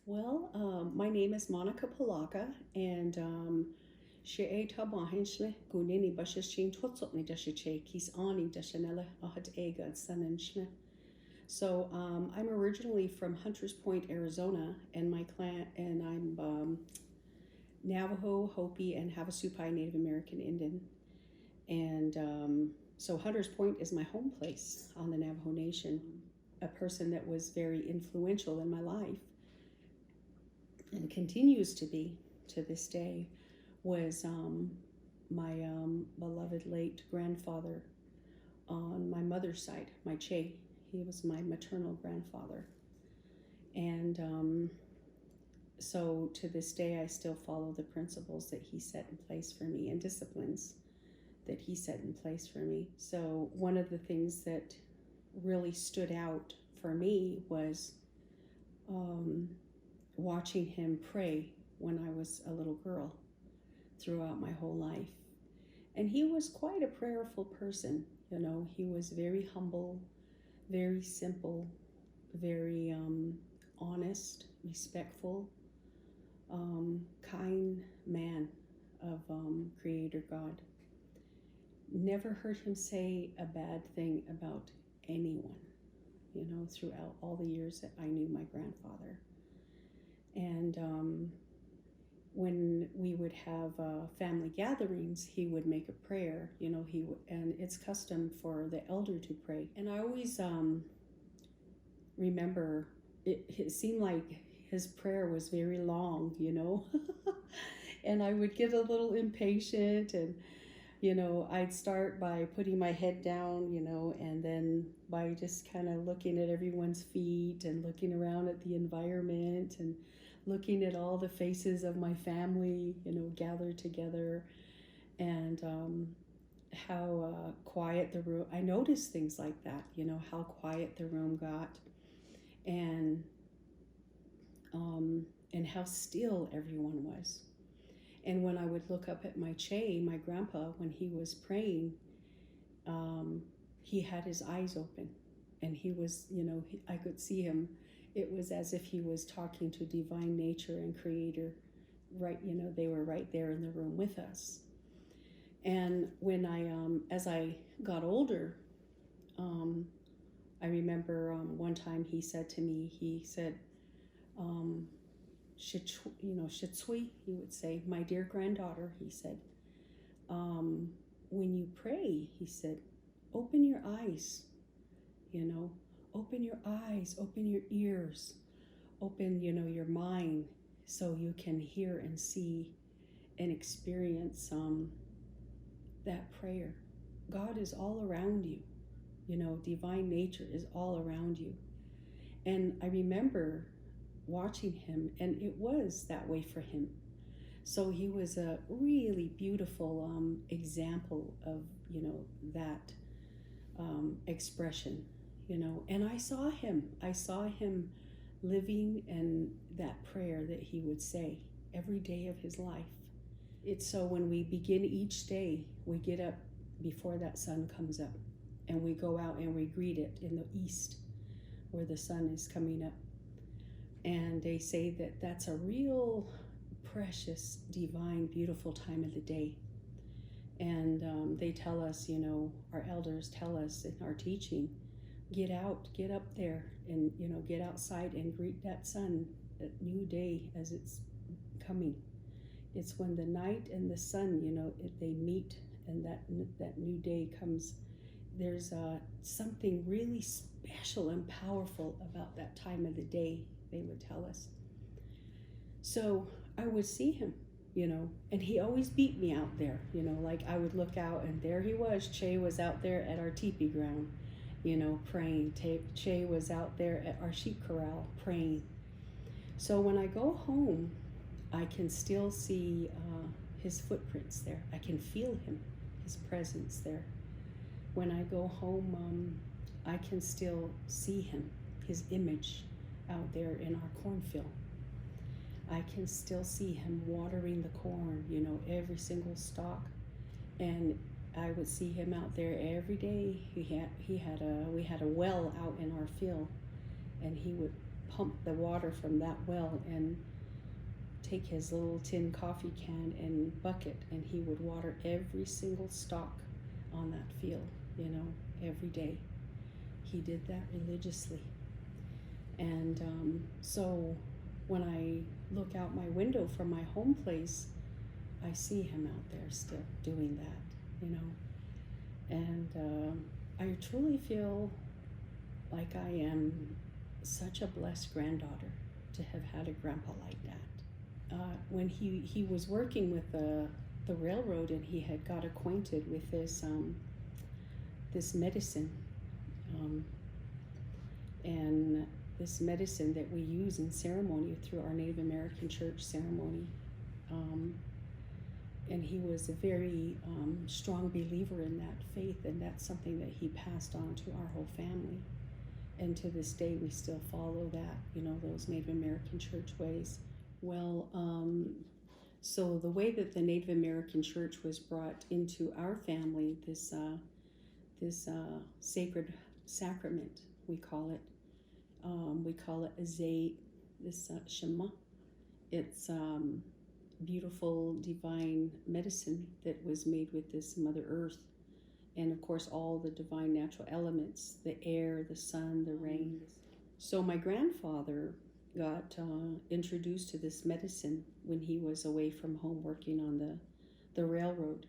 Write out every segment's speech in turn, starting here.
Well, my name is Monica Polacca, and she a tabahinsle gunini bashashin twotsotni dashiche kis ani dashanella ahat ega sananshle. So I'm originally from Hunters Point, Arizona, and my clan and I'm Navajo, Hopi, and Havasupai Native American Indian, and so Hunters Point is my home place on the Navajo Nation. A person that was very influential in my life and continues to be to this day was my beloved late grandfather on my mother's side, my Che. He was my maternal grandfather. And so to this day, I still follow the principles that he set in place for me and disciplines that he set in place for me. So one of the things that really stood out for me was watching him pray when I was a little girl throughout my whole life. And he was quite a prayerful person. You know, he was very humble, very simple, very honest, respectful, kind man of Creator God. Never heard him say a bad thing about anyone, you know, throughout all the years that I knew my grandfather. And when we would have family gatherings, he would make a prayer. You know, and it's custom for the elder to pray. And I always remember it seemed like his prayer was very long, you know, and I would get a little impatient, and you know, I'd start by putting my head down, you know, and then by just kind of looking at everyone's feet and looking around at the environment and looking at all the faces of my family, you know, gathered together, and how quiet the room. I noticed things like that, you know, how quiet the room got, and how still everyone was. And when I would look up at my Che, my grandpa, when he was praying, he had his eyes open, and he was, you know, I could see him. It was as if he was talking to divine nature and Creator, right? You know, they were right there in the room with us. And when as I got older, I remember one time he said to me, he said, Shitsui, he would say, my dear granddaughter, he said, when you pray, he said, open your eyes, you know, open your eyes, open your ears, open, you know, your mind, so you can hear and see and experience that prayer. God is all around you, you know, divine nature is all around you. And I remember watching him, and it was that way for him. So he was a really beautiful example of, you know, that expression, you know. And I saw him living in that prayer that he would say every day of his life. It's so when we begin each day, we get up before that sun comes up, and we go out and we greet it in the east where the sun is coming up. And they say that that's a real precious, divine, beautiful time of the day. And they tell us, you know, our elders tell us in our teaching, get out, get up there, and, you know, get outside and greet that sun, that new day as it's coming. It's when the night and the sun, you know, they meet, and that new day comes. There's something really special and powerful about that time of the day, they would tell us. So I would see him, you know, and he always beat me out there, you know, like I would look out and there he was. Che was out there at our teepee ground, you know, praying. Che was out there at our sheep corral praying. So when I go home, I can still see his footprints there. I can feel him, his presence there. When I go home, I can still see him, his image out there in our cornfield. I can still see him watering the corn, you know, every single stalk. And I would see him out there every day. We had a well out in our field, and he would pump the water from that well and take his little tin coffee can and bucket, and he would water every single stalk on that field, every day. He did that religiously. And so when I look out my window from my home place, I see him out there still doing that, And I truly feel like I am such a blessed granddaughter to have had a grandpa like that. When he was working with the railroad, and he had got acquainted with this medicine, and this medicine that we use in ceremony through our Native American church ceremony. And he was a very strong believer in that faith, and that's something that he passed on to our whole family. And to this day, we still follow that, those Native American church ways. Well, so the way that the Native American church was brought into our family, this sacred sacrament, we call it a zay, this Shema. It's beautiful divine medicine that was made with this Mother Earth, and of course all the divine natural elements, the air, the sun, the rain. So my grandfather got introduced to this medicine when he was away from home working on the railroad,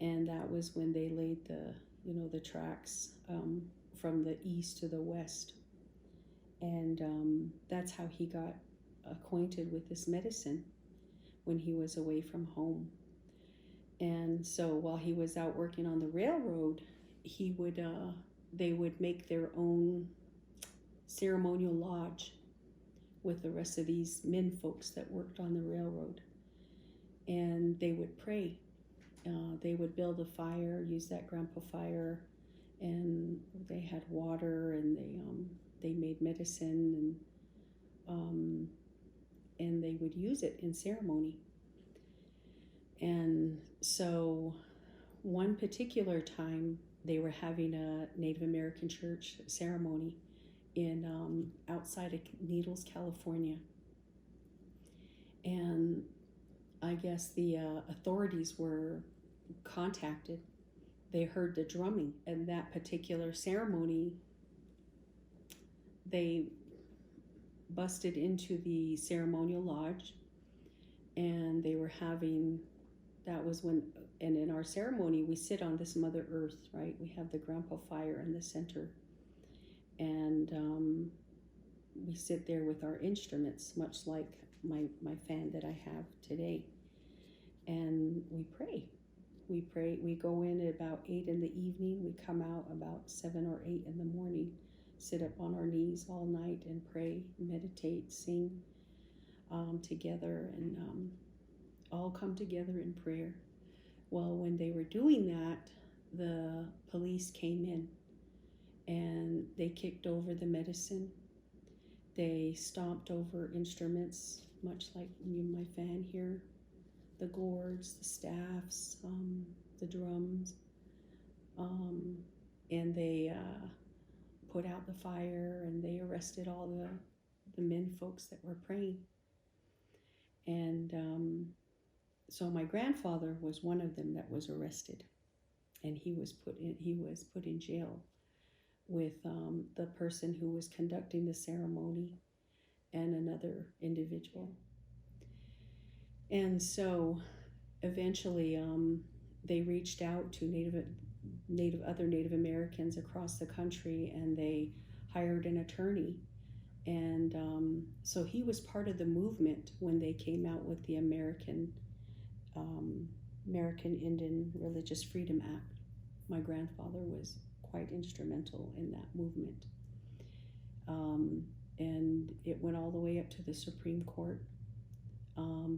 and that was when they laid the tracks from the east to the west, and that's how he got acquainted with this medicine when he was away from home. And so while he was out working on the railroad, they would make their own ceremonial lodge with the rest of these men folks that worked on the railroad, and they would pray. They would build a fire, use that grandpa fire, and they had water, and they made medicine, and they would use it in ceremony. And so one particular time they were having a Native American church ceremony in outside of Needles, California. And I guess the authorities were contacted. They heard the drumming, and that particular ceremony, they busted into the ceremonial lodge, and they were having, that was when, and in our ceremony we sit on this Mother Earth, right? We have the grandpa fire in the center, and we sit there with our instruments, much like my fan that I have today, and we pray. We go in at about 8 in the evening, we come out about 7 or 8 in the morning, sit up on our knees all night and pray, meditate, sing together, and all come together in prayer. Well, when they were doing that, the police came in, and they kicked over the medicine. They stomped over instruments, much like my fan here, the gourds, the staffs, the drums, and they put out the fire, and they arrested all the men folks that were praying. And so my grandfather was one of them that was arrested, and he was put in jail with the person who was conducting the ceremony and another individual. And so eventually they reached out to other Native Americans across the country, and they hired an attorney. And so he was part of the movement when they came out with the American Indian Religious Freedom Act. My grandfather was quite instrumental in that movement. And it went all the way up to the Supreme Court.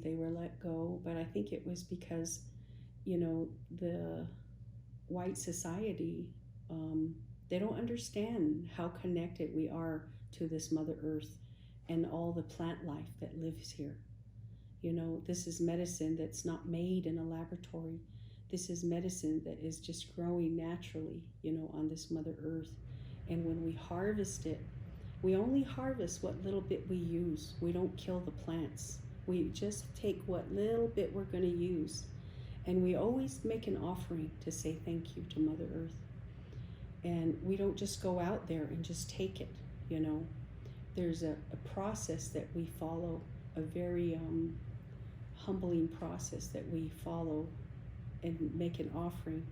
They were let go, but I think it was because, the white society, they don't understand how connected we are to this Mother Earth and all the plant life that lives here. This is medicine that's not made in a laboratory. This is medicine that is just growing naturally, on this Mother Earth. And when we harvest it, We only harvest what little bit we use. We don't kill the plants. We just take what little bit we're going to use. And we always make an offering to say thank you to Mother Earth. And we don't just go out there and just take it, you know. There's a process that we follow, a very humbling process that we follow and make an offering.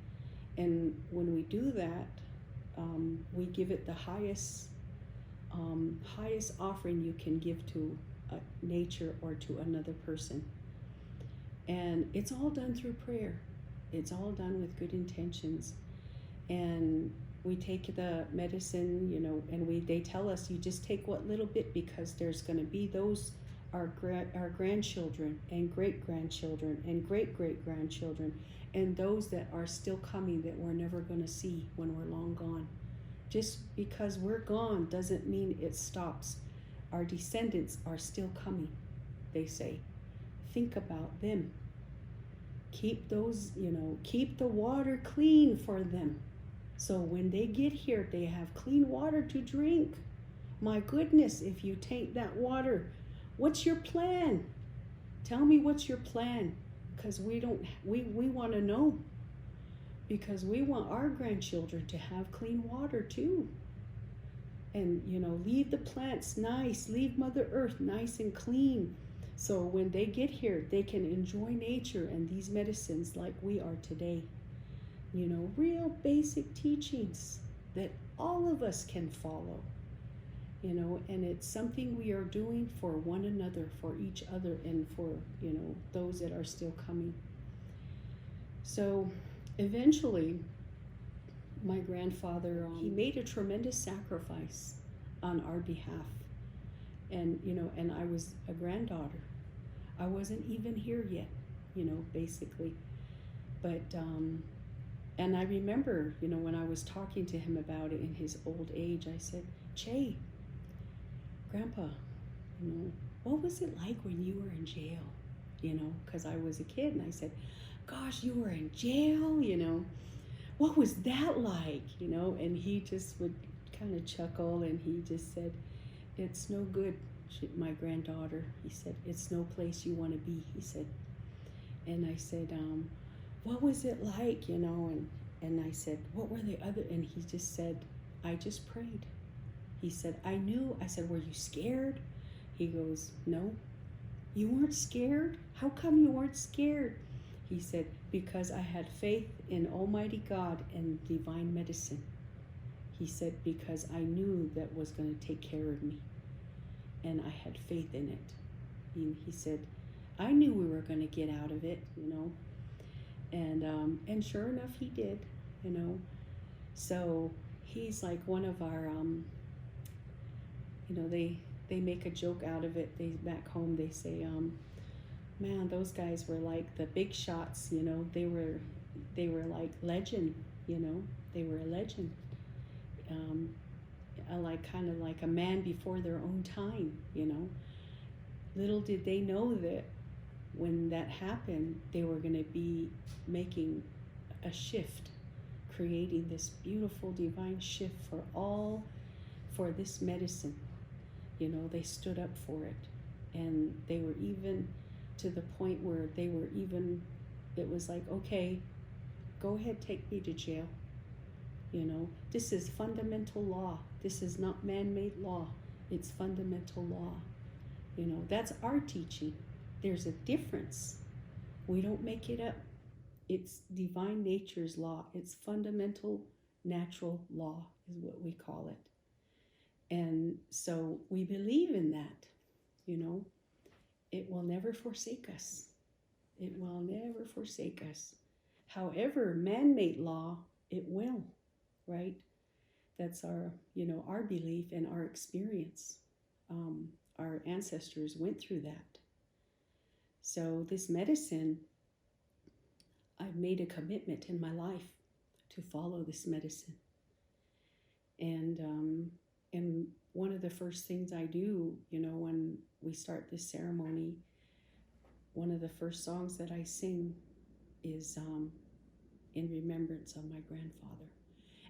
And when we do that, we give it the highest offering you can give to nature or to another person. And it's all done through prayer. It's all done with good intentions. And we take the medicine, you know, and they tell us you just take what little bit, because there's going to be those our grandchildren and great-grandchildren and great-great-grandchildren, and those that are still coming that we're never going to see when we're long gone. Just because we're gone doesn't mean it stops. Our descendants are still coming, they say. Think about them. Keep those, you know, keep the water clean for them. So when they get here, they have clean water to drink. My goodness, if you take that water, what's your plan? Tell me what's your plan, because we want to know, because we want our grandchildren to have clean water too. And, you know, leave the plants nice, leave Mother Earth nice and clean. So when they get here, they can enjoy nature and these medicines like we are today. You know, real basic teachings that all of us can follow. You know, and it's something we are doing for one another, for each other, and for, you know, those that are still coming. So eventually, my grandfather, he made a tremendous sacrifice on our behalf. And, you know, and I was a granddaughter. I wasn't even here yet, you know, basically. But, and I remember, you know, when I was talking to him about it in his old age, I said, Che, Grandpa, you know, what was it like when you were in jail? You know, because I was a kid, and I said, gosh, you were in jail, you know. What was that like, you know? And he just would kind of chuckle, and he just said, it's no good, my granddaughter. He said, it's no place you want to be, he said. And I said, what was it like, you know? And I said, what were the other? And he just said, I just prayed. He said, I knew. I said, were you scared? He goes, no. You weren't scared? How come you weren't scared? He said, because I had faith in Almighty God and divine medicine. He said, because I knew that was going to take care of me. And I had faith in it. And he said, I knew we were going to get out of it, you know. And sure enough, he did, you know. So he's like one of our, you know, they make a joke out of it. They back home, they say, man, those guys were like the big shots, you know. They were like legend, you know. They were a legend. Like kind of like a man before their own time, you know. Little did they know that when that happened, they were going to be making a shift, creating this beautiful divine shift for this medicine. You know, they stood up for it, and they were even to the point where it was like, okay, go ahead, take me to jail. You know, this is fundamental law. This is not man-made law. It's fundamental law. You know, that's our teaching. There's a difference. We don't make it up. It's divine nature's law. It's fundamental natural law is what we call it. And so we believe in that, you know. It will never forsake us. It will never forsake us. However, man-made law, it will, right? That's our, you know, our belief and our experience. Our ancestors went through that. So this medicine, I've made a commitment in my life to follow this medicine. And one of the first things I do, you know, when we start this ceremony, one of the first songs that I sing is in remembrance of my grandfather.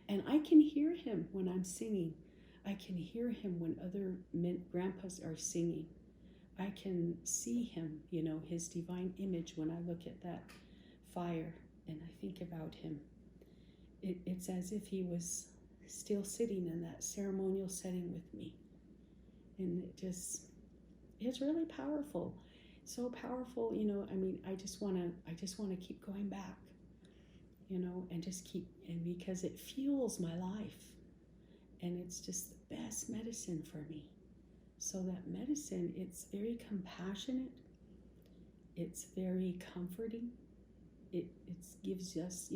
And I can hear him when I'm singing. I can hear him when other grandpas are singing. I can see him, his divine image when I look at that fire and I think about him. It's as if he was still sitting in that ceremonial setting with me. And it's really powerful. So powerful, I just want to keep going back, and just and because it fuels my life. And it's just the best medicine for me. So that medicine, it's very compassionate. It's very comforting. It gives us,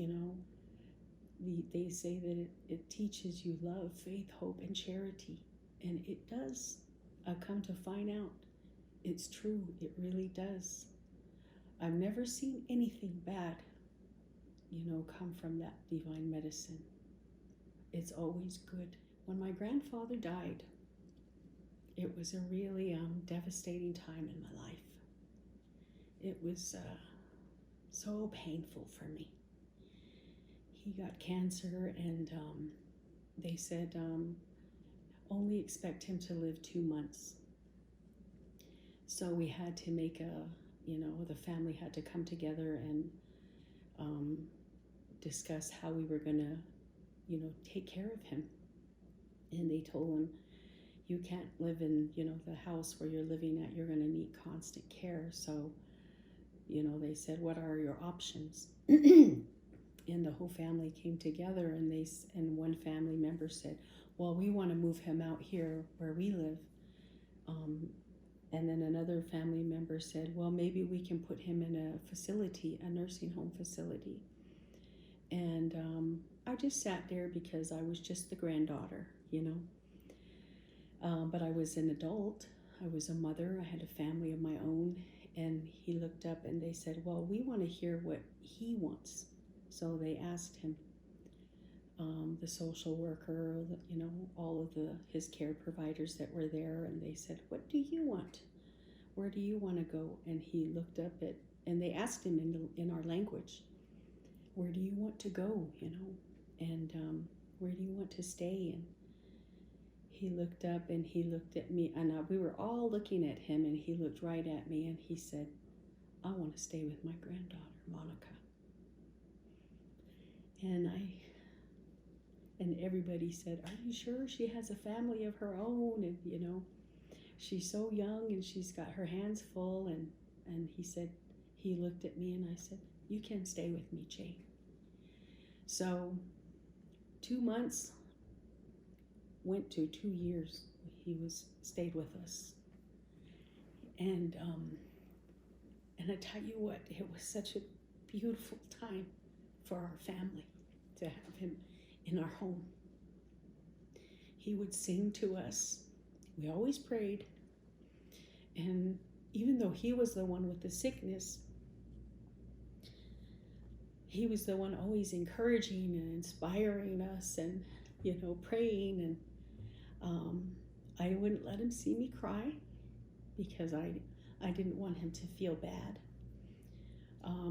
they say that it teaches you love, faith, hope, and charity. And it does. I've come to find out it's true. It really does. I've never seen anything bad, come from that divine medicine. It's always good. When my grandfather died, it was a really devastating time in my life. It was so painful for me. He got cancer, and they said only expect him to live 2 months. So we had to make the family had to come together and discuss how we were going to, take care of him. And they told him, you can't live in, the house where you're living at. You're going to need constant care. So, they said, what are your options? And the whole family came together, and one family member said, well, we want to move him out here where we live. And then another family member said, well, maybe we can put him in a facility, a nursing home facility. And I just sat there because I was just the granddaughter, but I was an adult. I was a mother. I had a family of my own. And he looked up and they said, well, we want to hear what he wants. So they asked him, the social worker, all of his care providers that were there, and they said, what do you want? Where do you want to go? And he looked up and they asked him in our language, where do you want to go, and where do you want to stay? And he looked up and he looked at me, and we were all looking at him, and he looked right at me and he said, I want to stay with my granddaughter, Monica. And everybody said, are you sure? She has a family of her own, and she's so young and she's got her hands full. And he said, he looked at me and I said, you can stay with me, Jay. So 2 months went to 2 years. He stayed with us. And I tell you what, it was such a beautiful time for our family to have him in our home. He would sing to us. We always prayed. And even though he was the one with the sickness, he was the one always encouraging and inspiring us and, praying. And I wouldn't let him see me cry because I didn't want him to feel bad.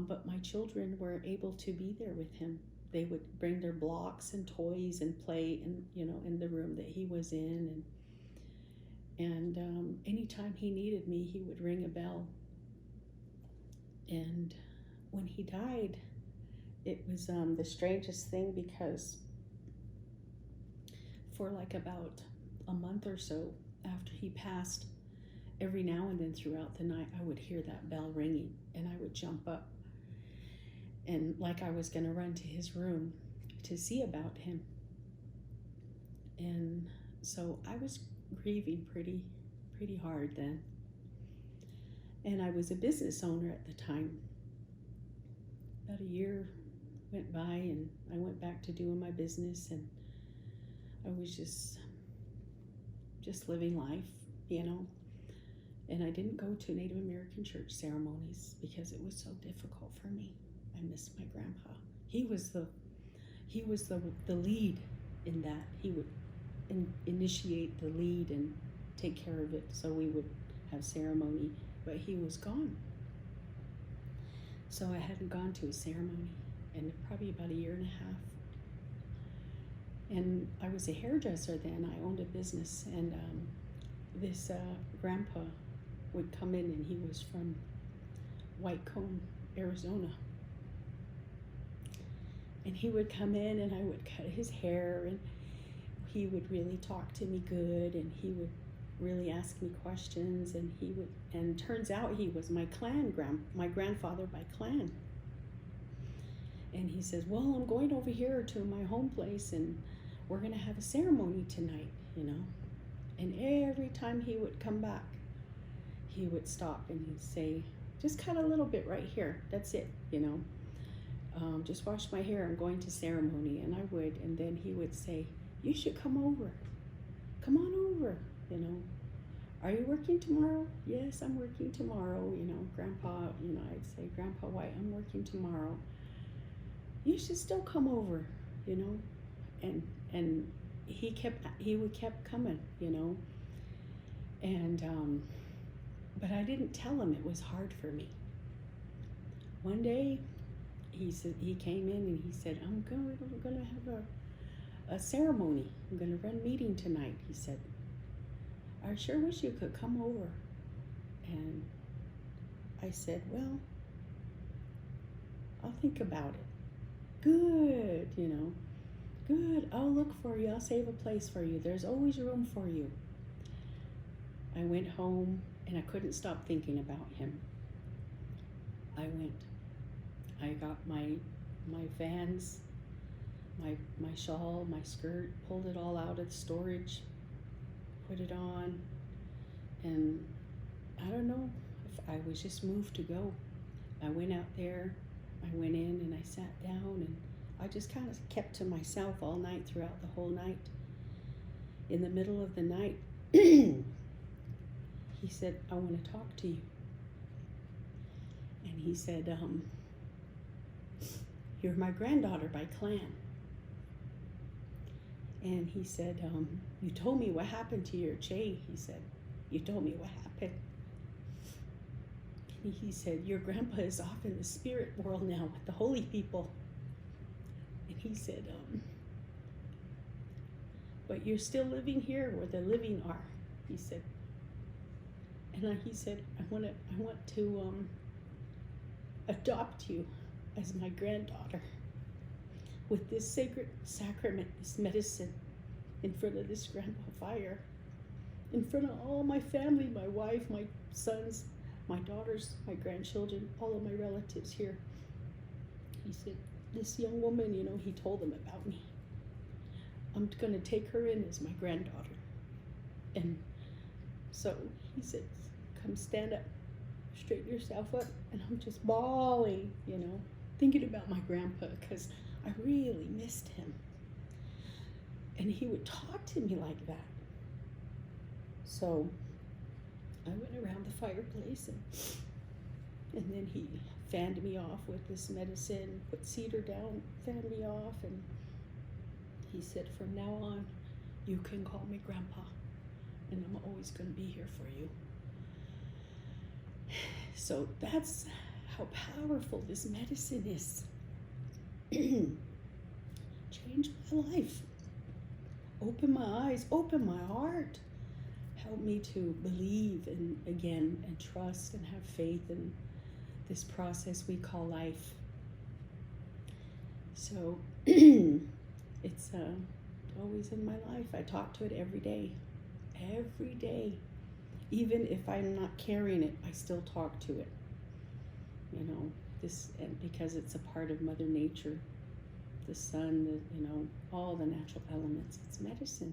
But my children were able to be there with him. They would bring their blocks and toys and play in the room that he was in. And anytime he needed me, he would ring a bell. And when he died, it was the strangest thing, because for like about a month or so after he passed, every now and then throughout the night, I would hear that bell ringing, and I would jump up. And like I was going to run to his room to see about him. And so I was grieving pretty hard then. And I was a business owner at the time. About a year went by and I went back to doing my business, and I was just living life, And I didn't go to Native American church ceremonies because it was so difficult for me. I missed my grandpa. He was the lead in that. He would initiate the lead and take care of it, so we would have ceremony, but he was gone. So I hadn't gone to a ceremony in probably about a year and a half. And I was a hairdresser then. I owned a business, and this grandpa would come in, and he was from Whitecomb, Arizona. And he would come in, and I would cut his hair, and he would really talk to me good, and he would really ask me questions, and turns out he was my grandfather by clan. And he says, well, I'm going over here to my home place, and we're going to have a ceremony tonight, And every time he would come back, he would stop and he'd say, just cut a little bit right here. That's it, Just wash my hair. I'm going to ceremony. And I would. And then he would say, you should come over. Come on over, Are you working tomorrow? Yes, I'm working tomorrow. Grandpa, I'd say, Grandpa White, I'm working tomorrow. You should still come over, And he kept coming, And but I didn't tell him it was hard for me. One day, he came in and he said, I'm gonna have a ceremony. I'm gonna run meeting tonight. He said, I sure wish you could come over. And I said, well, I'll think about it. Good, Good, I'll look for you. I'll save a place for you. There's always room for you. I went home and I couldn't stop thinking about him. I got my Vans, my shawl, my skirt, pulled it all out of the storage, put it on, and I don't know if I was just moved to go. I went out there, I went in and I sat down, and I just kind of kept to myself all night, throughout the whole night. In the middle of the night, he said, I want to talk to you. And he said, you're my granddaughter by clan. And he said, you told me what happened to your Che. He said, you told me what happened. And he said, your grandpa is off in the spirit world now with the holy people. And he said, but you're still living here where the living are, he said. And he said, I want to adopt you as my granddaughter with this sacred sacrament, this medicine, in front of this grandpa fire, in front of all my family, my wife, my sons, my daughters, my grandchildren, all of my relatives here. He said, this young woman, he told them about me. I'm going to take her in as my granddaughter. And so he said, come stand up, straighten yourself up. And I'm just bawling, thinking about my grandpa, because I really missed him. And he would talk to me like that. So I went around the fireplace, and then he fanned me off with this medicine, put cedar down, fanned me off, and he said, from now on, you can call me Grandpa, and I'm always going to be here for you. So that's how powerful this medicine is. Changed my life. Open my eyes, open my heart. Help me to believe and trust and have faith in this process we call life. So it's always in my life. I talk to it every day. Every day. Even if I'm not carrying it, I still talk to it. And because it's a part of Mother Nature, the sun, all the natural elements. It's medicine.